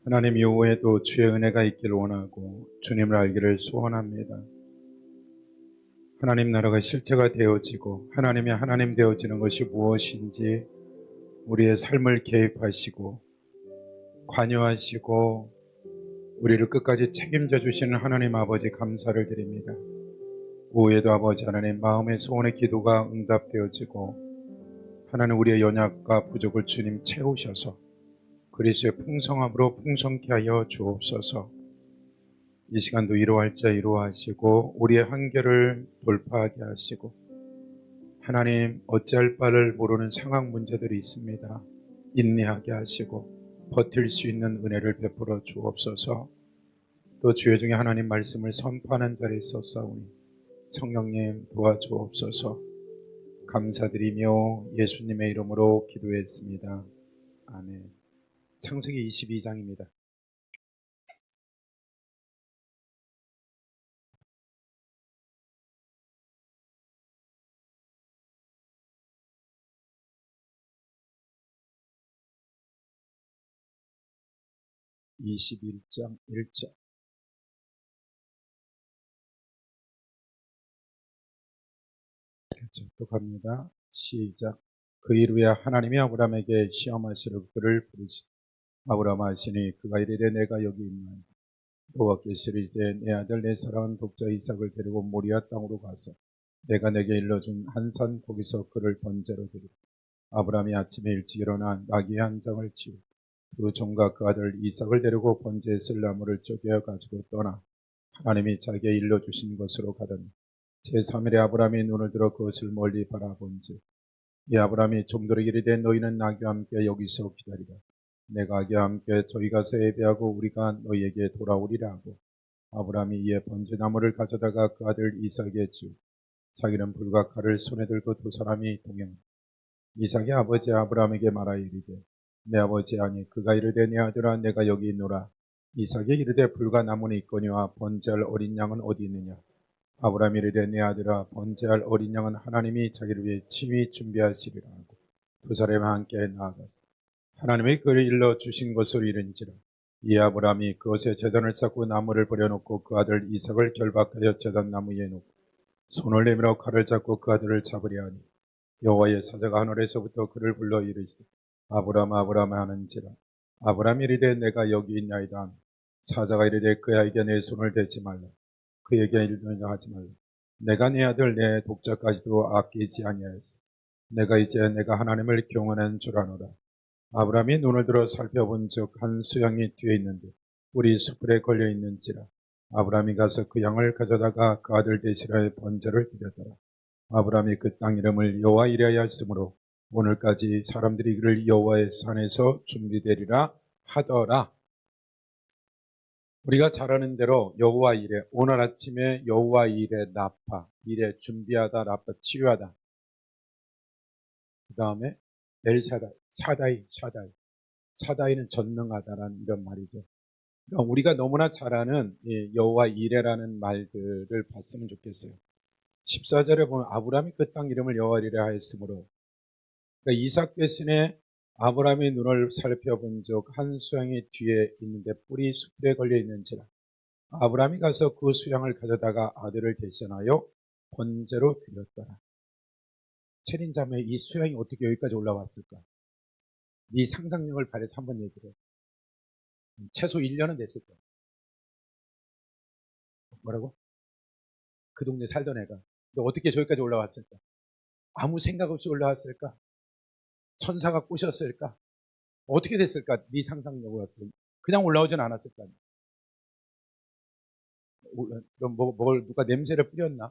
하나님 이후에도 주의 은혜가 있기를 원하고 주님을 알기를 소원합니다. 하나님 나라가 실제가 되어지고 하나님이 하나님 되어지는 것이 무엇인지 우리의 삶을 개입하시고 관여하시고 우리를 끝까지 책임져 주시는 하나님 아버지 감사를 드립니다. 오후에도 아버지 하나님 마음의 소원의 기도가 응답되어지고 하나님 우리의 연약과 부족을 주님 채우셔서 그리스도의 풍성함으로 풍성케 하여 주옵소서. 이 시간도 이루할 자 이루하시고 우리의 한계를 돌파하게 하시고 하나님 어찌할 바를 모르는 상황 문제들이 있습니다. 인내하게 하시고 버틸 수 있는 은혜를 베풀어 주옵소서. 또 주의 중에 하나님 말씀을 선포하는 자리에 있었사오니 성령님 도와주옵소서. 감사드리며 예수님의 이름으로 기도했습니다. 아멘. 창세기 22장입니다. (21장) 1절. 또 갑니다. 시작. 그 일 후에 하나님이 아브라함에게 시험하시러 그를 부르시되 아브라함 하시니 그가 이르되 내가 여기 있나이다. 여호와께서 이르시되 내 아들 내 사랑하는 독자 이삭을 데리고 모리아 땅으로 가서 내가 내게 일러준 한 산 거기서 그를 번제로 드리라. 아브라함이 아침에 일찍 일어나 나귀 한 장을 치우고 그 종과 그 아들 이삭을 데리고 번제에 쓸 나무를 쪼개어 가지고 떠나 하나님이 자기에게 일러주신 것으로 가더니 제3일에 아브라함이 눈을 들어 그것을 멀리 바라본즉 이 아브라함이 종들에게 이르되 너희는 나귀와 함께 여기서 기다리라. 내가 아기와 함께 저희 가서 예배하고 우리가 너희에게 돌아오리라 하고 아브라함이 이에 번제나무를 가져다가 그 아들 이삭에게 주고 자기는 불과 칼을 손에 들고 두 사람이 동행. 이삭이 아버지 아브라함에게 말하여 이르되 내 아버지 아니 그가 이르되 내 아들아 내가 여기 있노라. 이삭이 이르되 불과 나무는 있거니와 번제할 어린 양은 어디 있느냐. 아브라함이 이르되 내 아들아 번제할 어린 양은 하나님이 자기를 위해 친히 준비하시리라 하고 두 사람이 함께 나아가서 하나님이 그를 일러 주신 것으로 이른지라. 이 아브라함이 그것에 제단을 쌓고 나무를 버려놓고 그 아들 이삭을 결박하여 제단 나무 위에 놓고 손을 내밀어 칼을 잡고 그 아들을 잡으려 하니 여호와의 사자가 하늘에서부터 그를 불러 이르시되 아브라함 아브라함 하는지라. 아브라함이 이르되 내가 여기 있나이다. 사자가 이르되 그에게 내 손을 대지 말라. 그에게 일면을 하지 말라. 내가 네 아들 내 독자까지도 아끼지 아니하였어. 내가 이제 내가 하나님을 경외하는 줄 아노라. 아브라함이 눈을 들어 살펴본 즉 한 수양이 뒤에 있는데 뿔이 숯불에 걸려 있는지라. 아브라함이 가서 그 양을 가져다가 그 아들 대신하여 번제를 드렸더라. 아브라함이 그 땅 이름을 여호와 이레야 했으므로 오늘까지 사람들이 그를 여호와의 산에서 준비되리라 하더라. 우리가 잘 아는 대로 여호와 이레, 오늘 아침에 여호와 이레 라파, 이레 준비하다, 라파 치유하다. 그 다음에 엘샤다이, 샤다이. 사다이는 전능하다라는 이런 말이죠. 그러니까 우리가 너무나 잘 아는 여호와 이레라는 말들을 봤으면 좋겠어요. 14절에 보면 아브라함이 그 땅 이름을 여호와 이레 하였으므로, 그러니까 이삭 대신에 아브라함의 눈을 살펴본 적 한 수양이 뒤에 있는데 뿔이 숯불에 걸려 있는지라. 아브라함이 가서 그 수양을 가져다가 아들을 대신하여 번제로 드렸더라. 체린자매 이 수양이 어떻게 여기까지 올라왔을까? 네 상상력을 발휘해서 한번 얘기를 해. 최소 1년은 됐을 거야. 뭐라고? 그 동네 살던 애가. 근데 어떻게 저기까지 올라왔을까? 아무 생각 없이 올라왔을까? 천사가 꼬셨을까? 어떻게 됐을까? 네 상상력을 왔을 때. 그냥 올라오진 않았을 거 아니야. 그럼 뭘 누가 냄새를 뿌렸나?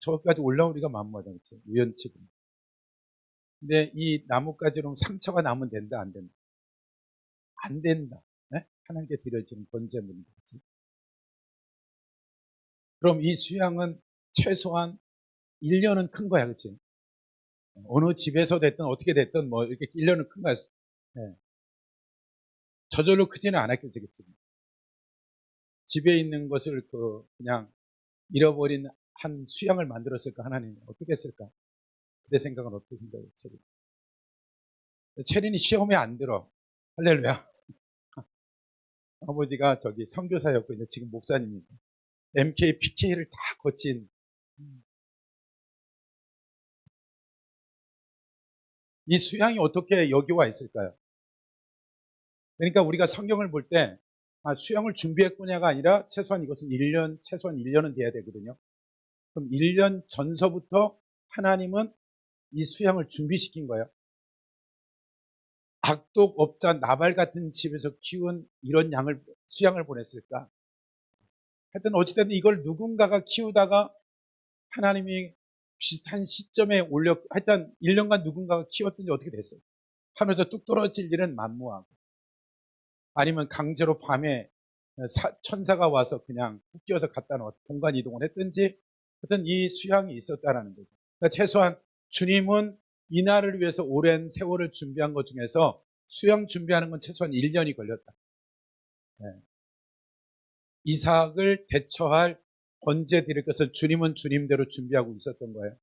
저기까지 올라오기가 만무하잖지. 우연치. 근데 이 나뭇가지로 상처가 나면 된다, 안 된다? 안 된다. 네? 하나님께 드려지는 번제물이지. 그럼 이 수양은 최소한 1년은 큰 거야, 그치? 어느 집에서 됐든 어떻게 됐든 뭐 이렇게 1년은 큰 거야. 네. 저절로 크지는 않았겠지, 그치? 집에 있는 것을 그냥 잃어버린 한 수양을 만들었을까, 하나님 어떻게 했을까? 그때 생각은 어떻게 생각해, 체린? 체린이 시험에 안 들어. 할렐루야. 아버지가 저기 선교사였고 이제 지금 목사님입니다. MK, PK를 다 거친 이 수양이 어떻게 여기 와 있을까요? 그러니까 우리가 성경을 볼 때 수양을 준비했구냐가 아니라 최소한 이것은 최소한 1년은 돼야 되거든요. 그럼 1년 전서부터 하나님은 이 수양을 준비시킨 거예요. 악독업자 나발 같은 집에서 키운 이런 수양을 보냈을까? 하여튼 어찌됐든 이걸 누군가가 키우다가 하나님이 비슷한 시점에 하여튼 1년간 누군가가 키웠더니 어떻게 됐어요? 하늘에서 뚝 떨어질 일은 만무하고, 아니면 강제로 밤에 천사가 와서 그냥 묶여서 갖다 놓아 공간 이동을 했든지, 하여튼 이 수양이 있었다라는 거죠. 그러니까 최소한 주님은 이날을 위해서 오랜 세월을 준비한 것 중에서 수양 준비하는 건 최소한 1년이 걸렸다. 네. 이삭을 대처할 번제 드릴 것을 주님은 주님대로 준비하고 있었던 거예요.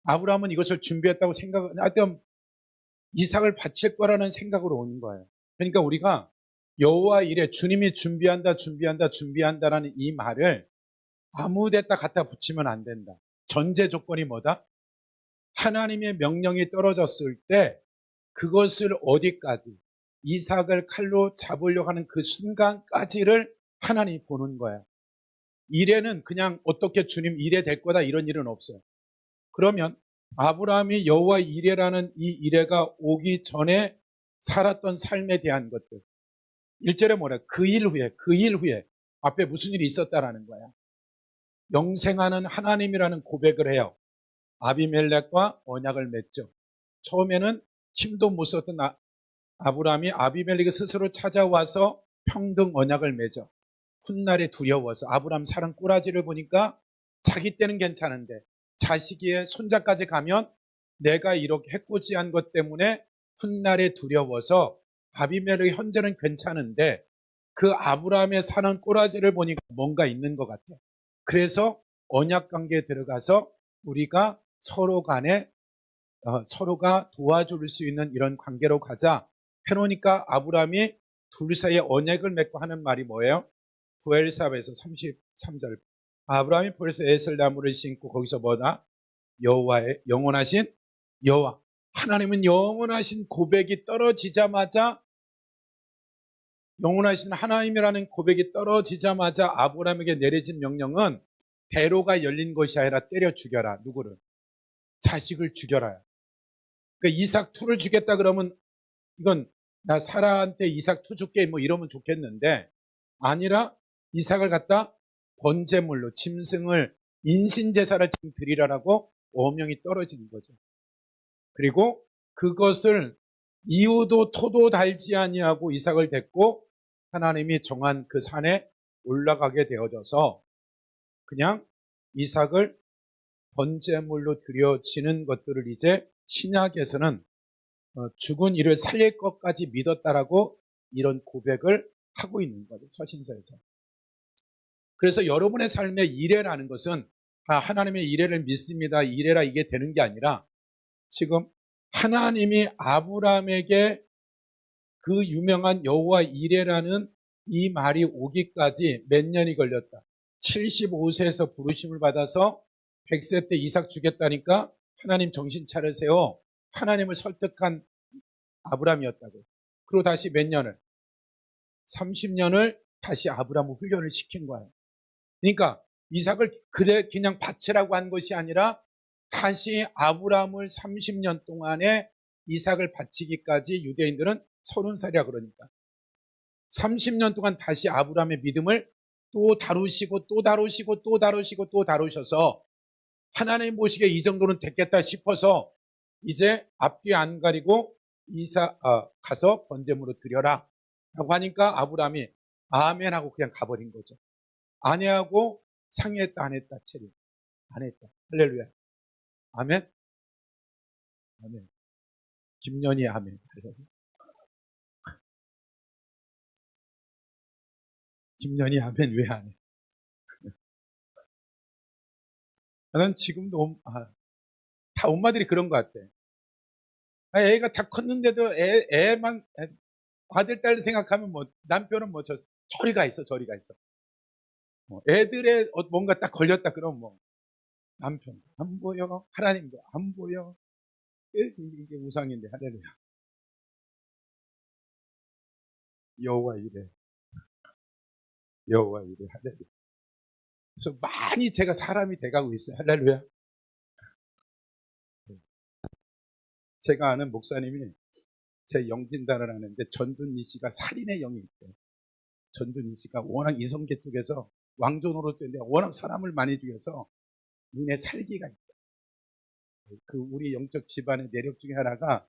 아브라함은 이것을 준비했다고 하여튼 이삭을 바칠 거라는 생각으로 오는 거예요. 그러니까 우리가 여호와 이래 주님이 준비한다라는 이 말을 아무 데다 갖다 붙이면 안 된다. 전제 조건이 뭐다? 하나님의 명령이 떨어졌을 때 그것을 어디까지, 이삭을 칼로 잡으려고 하는 그 순간까지를 하나님이 보는 거예요. 이래는 그냥 어떻게 주님 이래 될 거다 이런 일은 없어요. 그러면 아브라함이 여호와 이래라는 이 이래가 오기 전에 살았던 삶에 대한 것들, 1절에 뭐래? 그 일 후에 앞에 무슨 일이 있었다라는 거야. 영생하는 하나님이라는 고백을 해요. 아비멜렉과 언약을 맺죠. 처음에는 힘도 못 썼던 아브라함이 아비멜렉이 스스로 찾아와서 평등 언약을 맺어. 훗날에 두려워서 아브라함 사는 꼬라지를 보니까 자기 때는 괜찮은데 자식의 손자까지 가면 내가 이렇게 해코지한 것 때문에 훗날에 두려워서 아비멜렉의 현재는 괜찮은데 그 아브라함의 사는 꼬라지를 보니까 뭔가 있는 것 같아요. 그래서 언약 관계에 들어가서 우리가 서로 간에 서로가 도와줄 수 있는 이런 관계로 가자 해놓으니까 아브라함이 둘 사이에 언약을 맺고 하는 말이 뭐예요? 부엘사베에서 33절. 아브라함이 부엘사 에슬나무를 심고 거기서 뭐다? 여호와의 영원하신 여호와. 하나님은 영원하신 고백이 떨어지자마자, 영원하신 하나님이라는 고백이 떨어지자마자 아브라함에게 내려진 명령은 대로가 열린 것이 아니라 때려 죽여라. 누구를? 자식을 죽여라. 그러니까 이삭 2를 주겠다 그러면 이건 나 사라한테 이삭 2 줄게 뭐 이러면 좋겠는데, 아니라 이삭을 갖다 번제물로 짐승을 인신제사를 드리라라고 어명이 떨어지는 거죠. 그리고 그것을 이유도 토도 달지 아니하고 이삭을 데리고 하나님이 정한 그 산에 올라가게 되어져서 그냥 이삭을 번제물로 드려지는 것들을 이제 신약에서는 죽은 이를 살릴 것까지 믿었다라고 이런 고백을 하고 있는 거죠. 서신서에서. 그래서 여러분의 삶의 이래라는 것은 하나님의 이래를 믿습니다. 이래라 이게 되는 게 아니라 지금 하나님이 아브라함에게 그 유명한 여호와 이래라는 이 말이 오기까지 몇 년이 걸렸다. 75세에서 부르심을 받아서 100세 때 이삭 주겠다니까 하나님 정신 차리세요. 하나님을 설득한 아브라함이었다고. 그리고 다시 몇 년을? 30년을 다시 아브라함을 훈련을 시킨 거예요. 그러니까 이삭을 그냥 바치라고 한 것이 아니라 다시 아브라함을 30년 동안에 이삭을 바치기까지 유대인들은 30살이라 그러니까 30년 동안 다시 아브라함의 믿음을 또 다루시고 또 다루시고 또 다루시고 또 다루셔서 하나님 보시기에 이 정도는 됐겠다 싶어서 이제 앞뒤 안 가리고 가서 번제물로 드려라 라고 하니까 아브라함이 아멘 하고 그냥 가버린 거죠. 아내하고 상의했다 안 했다? 체리 안 했다. 할렐루야. 아멘. 아멘. 김연희 아멘. 김연희 아멘 왜 안 해? 나는 지금도 다 엄마들이 그런 것 같아. 애가 다 컸는데도 애만 아들, 딸 생각하면 뭐, 남편은 뭐, 저리 가 있어, 저리 가 있어. 애들의 뭔가 딱 걸렸다, 그러면 뭐, 남편도 안 보여, 하나님도 안 보여. 이게 우상인데, 할렐루야. 여호와 이래, 여호와 이래, 할렐루야. 그래서 많이 제가 사람이 돼가고 있어요, 할렐루야. 제가 아는 목사님이 제 영진단을 하는데 전준희 씨가 살인의 영이 있대요. 전준희 씨가 워낙 이성계 쪽에서 왕존으로 뛰는데 워낙 사람을 많이 죽여서 눈에 살기가 있다. 그 우리 영적 집안의 내력 중에 하나가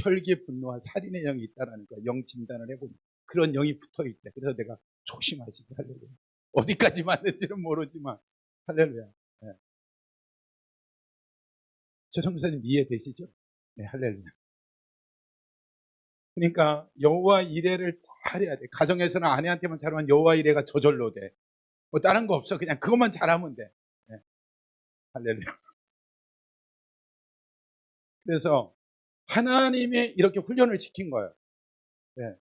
혈기 분노와 살인의 영이 있다라는 거야. 영 진단을 해보니 그런 영이 붙어 있대. 그래서 내가 조심하시지, 할렐루야. 어디까지 맞는지는 모르지만 할렐루야. 네. 최성 목사님 이해되시죠? 네, 할렐루야. 그러니까 여호와 이레를 잘해야 돼. 가정에서는 아내한테만 잘하면 여호와 이레가 저절로 돼. 뭐 다른 거 없어. 그냥 그것만 잘하면 돼. 네. 할렐루야. 그래서 하나님이 이렇게 훈련을 시킨 거예요. 네.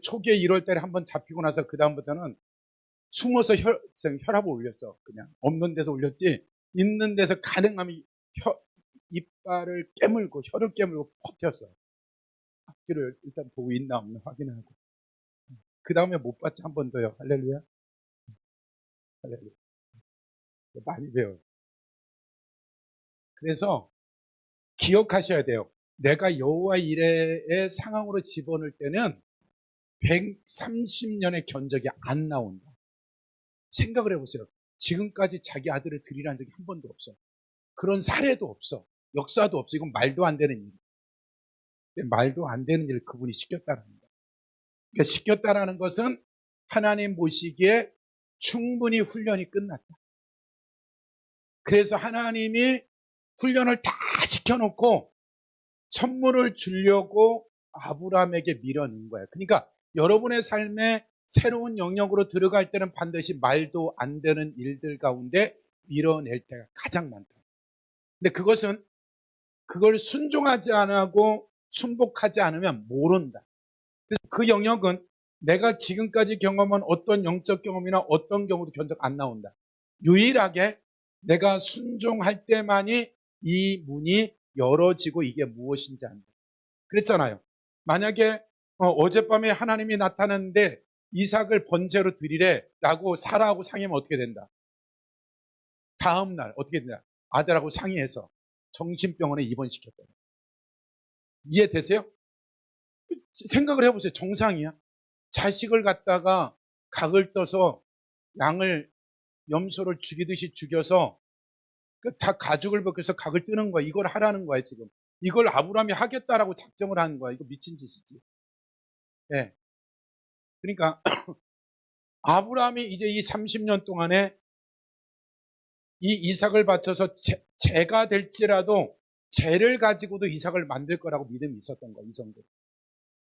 초기에 1월 달에 한번 잡히고 나서 그 다음부터는 숨어서 혈압을 올렸어. 그냥 없는 데서 올렸지 있는 데서 가능하면 이빨을 깨물고 혀를 깨물고 버텼어. 앞뒤를 일단 보고 있나 없나 확인하고 그 다음에 못 봤지 한 번 더요. 할렐루야. 할렐루야. 많이 배워요. 그래서 기억하셔야 돼요. 내가 여호와 이레의 상황으로 집어넣을 때는 130년의 견적이 안 나온다. 생각을 해보세요. 지금까지 자기 아들을 들이란 적이 한 번도 없어. 그런 사례도 없어. 역사도 없어. 이건 말도 안 되는 일. 말도 안 되는 일을 그분이 시켰다는 거예요. 그러니까 시켰다라는 것은 하나님 보시기에 충분히 훈련이 끝났다. 그래서 하나님이 훈련을 다 시켜놓고 선물을 주려고 아브라함에게 밀어넣은 거예요. 그러니까 여러분의 삶에 새로운 영역으로 들어갈 때는 반드시 말도 안 되는 일들 가운데 밀어낼 때가 가장 많다. 근데 그것은 그걸 순종하지 않고 순복하지 않으면 모른다. 그래서 그 영역은 내가 지금까지 경험한 어떤 영적 경험이나 어떤 경우도 견적 안 나온다. 유일하게 내가 순종할 때만이 이 문이 열어지고 이게 무엇인지 안다. 그랬잖아요. 만약에 어젯밤에 하나님이 나타났는데 이삭을 번제로 드리래 라고 사라하고 상의하면 어떻게 된다? 다음날 어떻게 된다? 아들하고 상의해서 정신병원에 입원시켰다. 이해되세요? 생각을 해보세요. 정상이야. 자식을 갖다가 각을 떠서 양을 염소를 죽이듯이 죽여서 다 가죽을 벗겨서 각을 뜨는 거야. 이걸 하라는 거야 지금. 이걸 아브라함이 하겠다라고 작정을 하는 거야. 이거 미친 짓이지. 네. 그러니까 아브라함이 이제 이 30년 동안에 이 이삭을 바쳐서 죄가 될지라도 죄를 가지고도 이삭을 만들 거라고 믿음이 있었던 거야. 이성들.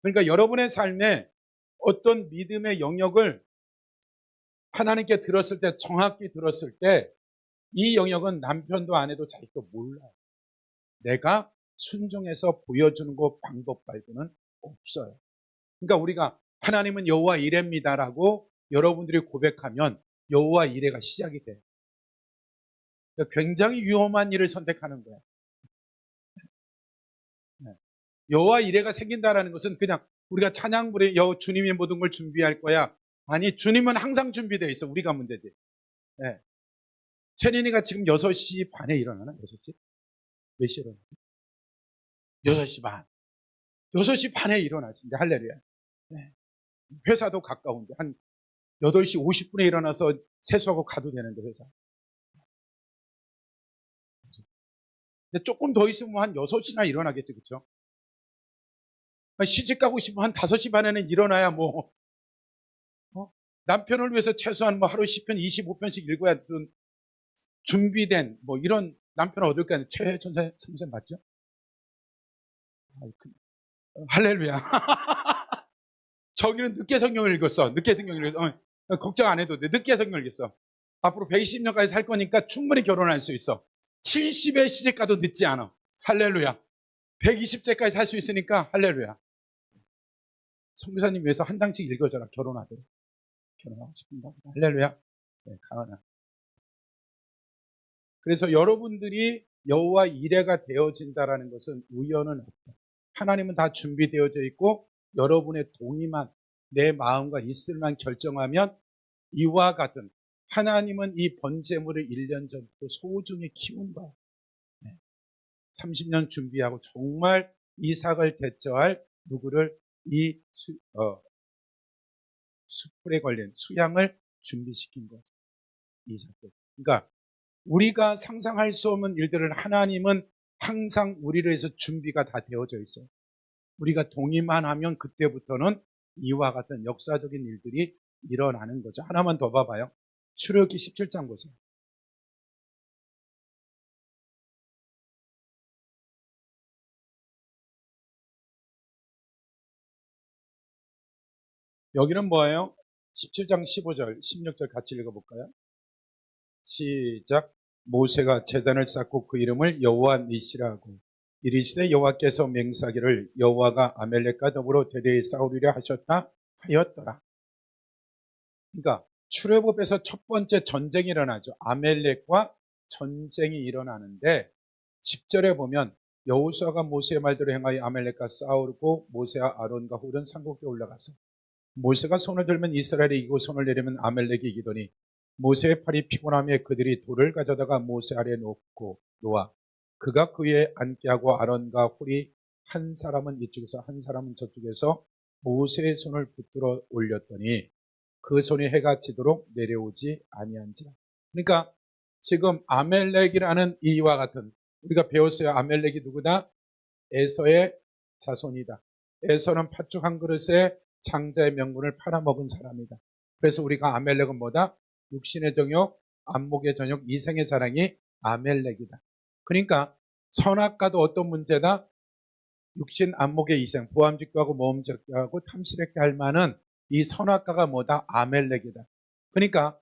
그러니까 여러분의 삶에 어떤 믿음의 영역을 하나님께 들었을 때, 정확히 들었을 때 이 영역은 남편도 아내도 자기도 몰라요. 내가 순종해서 보여주는 것 방법 말고는 없어요. 그러니까 우리가 하나님은 여호와 이레입니다라고 여러분들이 고백하면 여호와 이레가 시작이 돼요. 그러니까 굉장히 위험한 일을 선택하는 거예요. 여호와 이레가 생긴다라는 것은 그냥 우리가 찬양 부르 주님이 모든 걸 준비할 거야. 아니, 주님은 항상 준비되어 있어. 우리가 문제지. 네. 채린이가 지금 6시 반에 일어나나? 6시? 몇 시에 일어나? 6시 반. 6시 반에 일어나신대. 할렐루야. 네. 회사도 가까운데 한 8시 50분에 일어나서 세수하고 가도 되는데 회사. 조금 더 있으면 한 6시나 일어나겠지. 그렇죠? 시집 가고 싶으면 한 5시 반에는 일어나야 뭐 남편을 위해서 최소한 뭐 하루 10편 25편씩 읽어야 준비된 뭐 이런 남편을 얻을까. 최천사 선생 맞죠? 할렐루야. 저기는 늦게 성경을 읽었어. 늦게 성경을 읽었어. 걱정 안 해도 돼. 늦게 성경을 읽었어. 앞으로 120년까지 살 거니까 충분히 결혼할 수 있어. 70에 시집 가도 늦지 않아. 할렐루야. 120세까지 살 수 있으니까 할렐루야. 선교사님 위해서 한 장씩 읽어줘라. 결혼하도록. 결혼하고 싶은가 보다. 할렐루야. 네, 가은아. 그래서 여러분들이 여호와 이레가 되어진다라는 것은 우연은 없다. 하나님은 다 준비되어져 있고 여러분의 동의만, 내 마음과 있을만 결정하면 이와 같은, 하나님은 이 번제물을 1년 전부터 소중히 키운 거야. 30년 준비하고 정말 이삭을 대처할 누구를 이 수풀에 걸린 수양을 준비시킨 거죠. 이삭. 그러니까 우리가 상상할 수 없는 일들을 하나님은 항상 우리를 위해서 준비가 다 되어져 있어요. 우리가 동의만 하면 그때부터는 이와 같은 역사적인 일들이 일어나는 거죠. 하나만 더 봐봐요. 출애굽기 17장 보세요. 여기는 뭐예요? 17장 15절, 16절 같이 읽어볼까요? 시작. 모세가 제단을 쌓고 그 이름을 여호와 니시라 하고 이르시되 여호와께서 맹사기를 여호와가 아멜렉과 더불어 대대에 싸우리라 하셨다 하였더라. 그러니까 출애굽에서 첫 번째 전쟁이 일어나죠. 아멜렉과 전쟁이 일어나는데 10절에 보면 여호수아가 모세의 말대로 행하여 아멜렉과 싸우고 모세와 아론과 훌은 산곡에 올라가서 모세가 손을 들면 이스라엘이 이기고 손을 내리면 아멜렉이 이기더니 모세의 팔이 피곤하며 그들이 돌을 가져다가 모세 아래에 놓아 그가 그 위에 앉게 하고 아론과 훌이 한 사람은 이쪽에서 한 사람은 저쪽에서 모세의 손을 붙들어 올렸더니 그 손이 해가 지도록 내려오지 아니한지라. 그러니까 지금 아멜렉이라는 이와 같은, 우리가 배웠어요. 아멜렉이 누구다? 에서의 자손이다. 에서는 팥죽 한 그릇에 장자의 명분을 팔아먹은 사람이다. 그래서 우리가 아멜렉은 뭐다? 육신의 정욕, 안목의 정욕, 이생의 자랑이 아멜렉이다. 그러니까 선악과도 어떤 문제다? 육신, 안목의 이생, 보암직도 하고 모험직도 하고 탐스럽게 할 만한 이 선악과가 뭐다? 아멜렉이다. 그러니까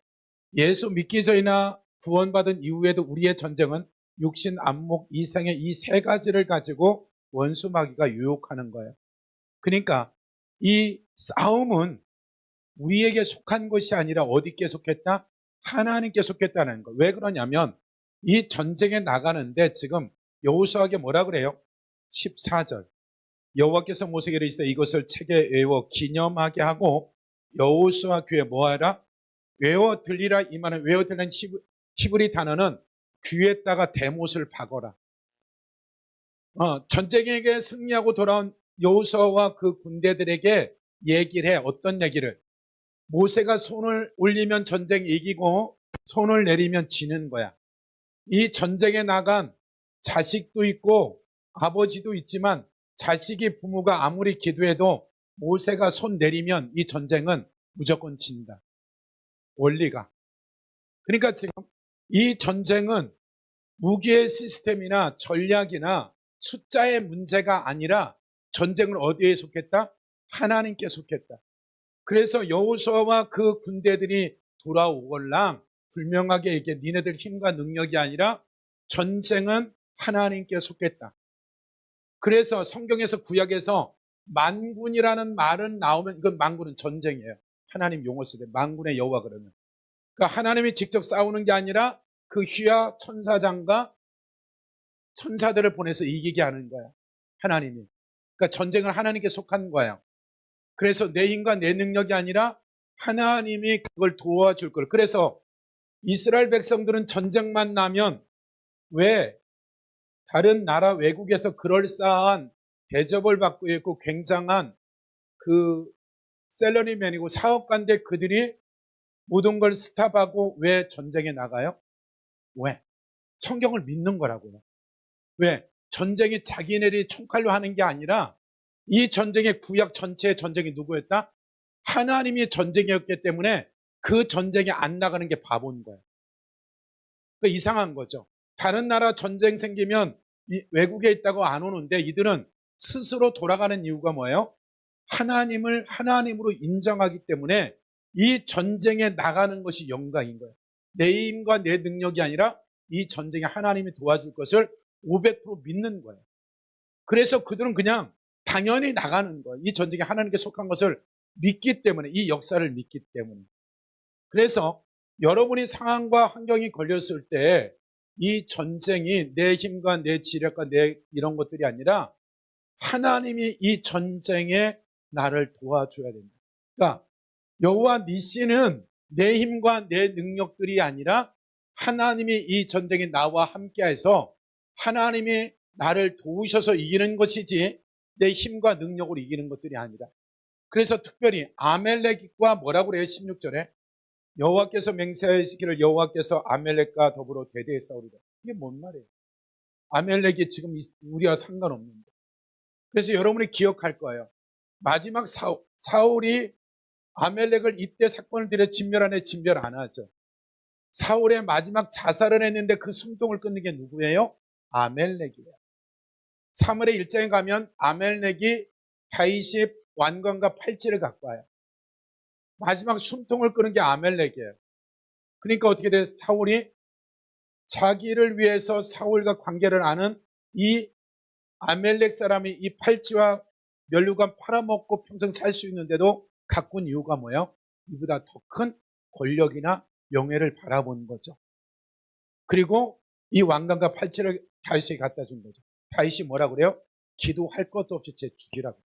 예수 믿기 전이나 구원받은 이후에도 우리의 전쟁은 육신, 안목, 이생의 이 세 가지를 가지고 원수 마귀가 유혹하는 거예요. 그러니까 이 싸움은 우리에게 속한 것이 아니라 어디께 속했다? 하나님께 속했다는 거. 왜 그러냐면 이 전쟁에 나가는데 지금 여호수아에게 뭐라 그래요? 14절. 여호와께서 모세에게 이르시되 이것을 책에 외워 기념하게 하고 여호수아 귀에 뭐하라? 외워 들리라. 이 말은 외워 들리는 히브리 단어는 귀에다가 대못을 박어라. 전쟁에게 승리하고 돌아온 여호수아와 그 군대들에게 얘기를 해. 어떤 얘기를? 모세가 손을 올리면 전쟁 이기고 손을 내리면 지는 거야. 이 전쟁에 나간 자식도 있고 아버지도 있지만 자식이 부모가 아무리 기도해도 모세가 손 내리면 이 전쟁은 무조건 진다. 원리가. 그러니까 지금 이 전쟁은 무기의 시스템이나 전략이나 숫자의 문제가 아니라 전쟁을 어디에 속했다? 하나님께 속했다. 그래서 여호수아와 그 군대들이 돌아오걸랑 분명하게 이게 니네들 힘과 능력이 아니라 전쟁은 하나님께 속했다. 그래서 성경에서 구약에서 만군이라는 말은 나오면 이건 만군은 전쟁이에요. 하나님 용어 쓰되 만군의 여호와 그러면. 그러니까 하나님이 직접 싸우는 게 아니라 그 휘하 천사장과 천사들을 보내서 이기게 하는 거야. 하나님이. 그러니까 전쟁은 하나님께 속한 거야. 그래서 내 힘과 내 능력이 아니라 하나님이 그걸 도와줄 걸. 그래서 이스라엘 백성들은 전쟁만 나면 왜 다른 나라 외국에서 그럴싸한 대접을 받고 있고 굉장한 그 셀러리맨이고 사업가인데 그들이 모든 걸 스탑하고 왜 전쟁에 나가요? 왜? 성경을 믿는 거라고요. 왜? 전쟁이 자기네들이 총칼로 하는 게 아니라 이 전쟁의 구약 전체의 전쟁이 누구였다? 하나님이 전쟁이었기 때문에 그 전쟁에 안 나가는 게 바보인 거예요. 그러니까 이상한 거죠. 다른 나라 전쟁 생기면 외국에 있다고 안 오는데 이들은 스스로 돌아가는 이유가 뭐예요? 하나님을 하나님으로 인정하기 때문에 이 전쟁에 나가는 것이 영광인 거예요. 내 힘과 내 능력이 아니라 이 전쟁에 하나님이 도와줄 것을 500% 믿는 거예요. 그래서 그들은 그냥 당연히 나가는 거예요. 이 전쟁이 하나님께 속한 것을 믿기 때문에, 이 역사를 믿기 때문에. 그래서 여러분이 상황과 환경이 걸렸을 때 이 전쟁이 내 힘과 내 지력과 내 이런 것들이 아니라 하나님이 이 전쟁에 나를 도와줘야 된다. 그러니까 여호와 니시는 내 힘과 내 능력들이 아니라 하나님이 이 전쟁에 나와 함께해서 하나님이 나를 도우셔서 이기는 것이지 내 힘과 능력으로 이기는 것들이 아니라. 그래서 특별히 아멜렉과 뭐라고 그래요? 16절에 여호와께서 맹세하시기를 여호와께서 아멜렉과 더불어 대대에 싸우리라. 이게 뭔 말이에요? 아멜렉이 지금 우리와 상관없는데. 그래서 여러분이 기억할 거예요. 마지막 사울이 아멜렉을 이때 사건을 들여 진멸하네, 진멸 안 하죠. 사울의 마지막 자살을 했는데 그 숨통을 끊는 게 누구예요? 아멜렉이에요. 사무엘의 1장에 가면 아멜렉이 다윗이 완관과 팔찌를 갖고 와요. 마지막 숨통을 끄는 게 아멜렉이에요. 그러니까 어떻게 돼요? 사울이 자기를 위해서 사울과 관계를 아는 이 아멜렉 사람이 이 팔찌와 면류관 팔아먹고 평생 살 수 있는데도 갖고 온 이유가 뭐예요? 이보다 더 큰 권력이나 명예를 바라보는 거죠. 그리고 이 왕관과 팔찌를 다윗에게 갖다 준 거죠. 다윗이 뭐라 그래요? 기도할 것도 없이 쟤 죽이라고.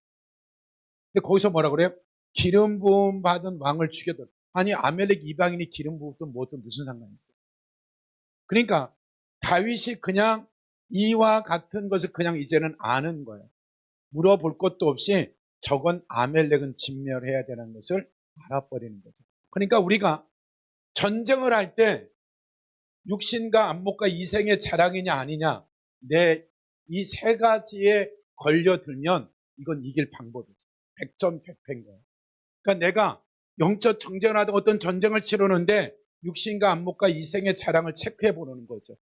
근데 거기서 뭐라 그래요? 기름 부음 받은 왕을 죽여도. 아니 아멜렉 이방인이 기름 부었든 뭐든 무슨 상관이 있어요? 그러니까 다윗이 그냥 이와 같은 것을 그냥 이제는 아는 거예요. 물어볼 것도 없이 저건 아멜렉은 진멸해야 되는 것을 알아버리는 거죠. 그러니까 우리가 전쟁을 할 때 육신과 안목과 이생의 자랑이냐 아니냐, 내 이 세 가지에 걸려들면 이건 이길 방법이죠. 백전백패인 거예요. 그러니까 내가 영적 정전하던 어떤 전쟁을 치르는데 육신과 안목과 이생의 자랑을 체크해 보는 거죠.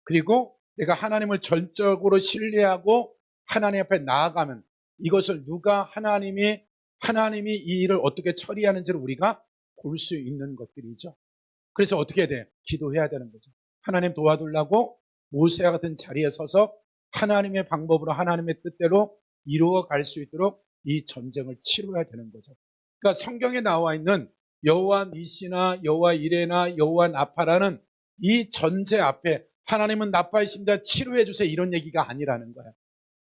그리고 내가 하나님을 전적으로 신뢰하고 하나님 앞에 나아가면 이것을 누가 하나님이 이 일을 어떻게 처리하는지를 우리가 볼 수 있는 것들이죠. 그래서 어떻게 해야 돼? 기도해야 되는 거죠. 하나님 도와달라고 모세와 같은 자리에 서서 하나님의 방법으로 하나님의 뜻대로 이루어 갈 수 있도록 이 전쟁을 치러야 되는 거죠. 그러니까 성경에 나와 있는 여호와 니시나 여호와 이레나 여호와 나파라는 이 전제 앞에 하나님은 나파이십니다, 치료해 주세요, 이런 얘기가 아니라는 거야.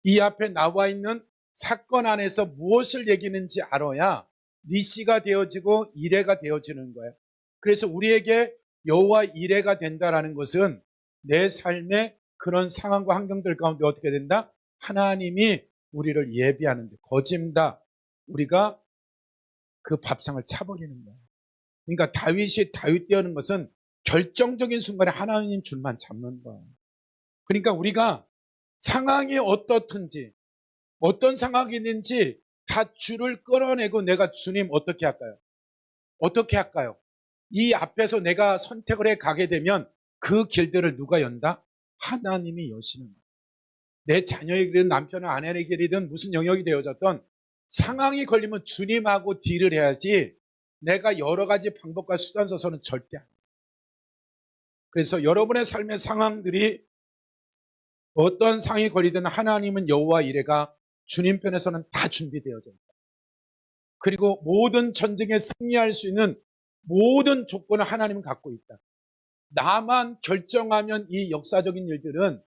이 앞에 나와 있는 사건 안에서 무엇을 얘기하는지 알아야 니시가 되어지고 이레가 되어지는 거예요. 그래서 우리에게 여호와 이레가 된다라는 것은 내 삶의 그런 상황과 환경들 가운데 어떻게 된다? 하나님이 우리를 예비하는데 거짐다 우리가 그 밥상을 차버리는 거예요. 그러니까 다윗이 다윗 되는 것은 결정적인 순간에 하나님 줄만 잡는 거예요. 그러니까 우리가 상황이 어떻든지 어떤 상황이 있는지 다 줄을 끌어내고 내가 주님 어떻게 할까요? 어떻게 할까요? 이 앞에서 내가 선택을 해 가게 되면 그 길들을 누가 연다? 하나님이 여시는 거예요. 내 자녀의 길이든 남편의 아내의 길이든 무슨 영역이 되어졌던 상황이 걸리면 주님하고 딜을 해야지 내가 여러 가지 방법과 수단 써서는 절대 안 돼요. 그래서 여러분의 삶의 상황들이 어떤 상황이 걸리든 하나님은 여호와 이레가 주님 편에서는 다 준비되어져 있다. 그리고 모든 전쟁에 승리할 수 있는 모든 조건을 하나님은 갖고 있다. 나만 결정하면 이 역사적인 일들은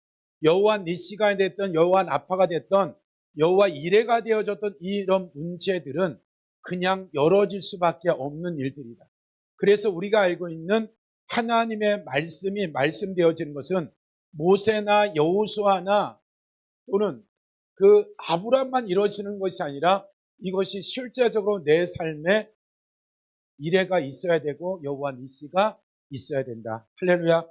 여호와 니시가 됐던 여호와 나파가 됐던 여호와 이레가 되어졌던 이런 문제들은 그냥 열어질 수밖에 없는 일들이다. 그래서 우리가 알고 있는 하나님의 말씀이 말씀되어지는 것은 모세나 여호수아나 또는 그 아브라함만 이루어지는 것이 아니라 이것이 실제적으로 내 삶에 이레가 있어야 되고 여호와 니시가 있어야 된다. 할렐루야.